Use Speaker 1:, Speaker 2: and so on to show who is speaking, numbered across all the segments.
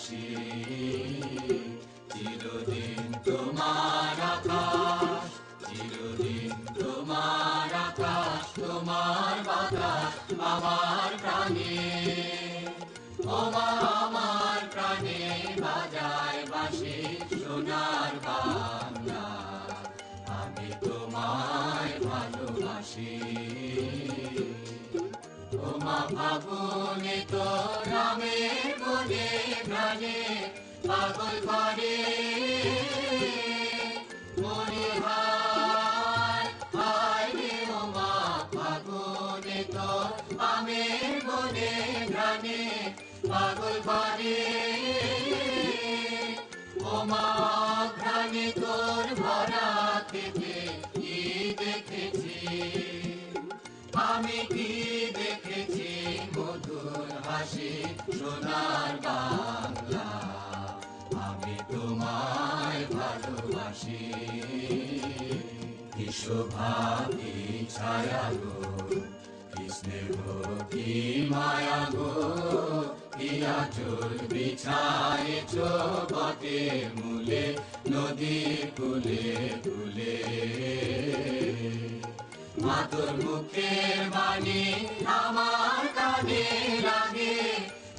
Speaker 1: ভালোবাসি। চিরদিন তোমার আকাশ, চিরদিন তোমার আকাশ, তোমার বাতাস আমার প্রাণে। ওমা আমার প্রাণে বাজায় বাঁশি সোনার বাংলা, আমি তোমায় ভালোবাসি। ওমা ফাগুনে তোর নামের বনে প্রাণে পাগল করে মরি হায় হায় রে। ওমা ফাগুনে তোর নামের বনে প্রাণে পাগল করে। ওমা ঘ্রাণে তোর ভরা থেকে কি দেখেছি আমি, কি দেখেছি মধুর হাসি সোনার বাংলা, আমি তোমায় ভালোবাসি। কি শোভা কি ছায়া গো, কি স্নেহ কি মায়া গো, কি আঁচল বিছায়েছ বটের মূলে নদী কূলে কূলে। মা তোর মুখের বাণী আমার কানে লাগে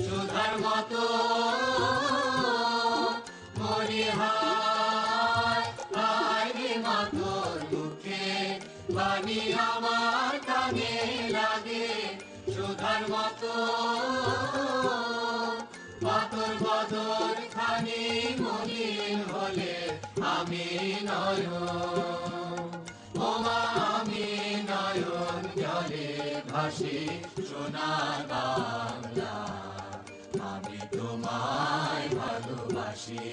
Speaker 1: সুধার মতো, মরি হায় হায় রে। মা তোর মুখের বাণী আমার কানে লাগে সুধার মতো, মা তোর বদর খানি মলিন হলে আমি নয়ন। ওমা আমি নয়ন জলে ভাসি সোনার বাংলা, আমি তোমায় ভালোবাসি।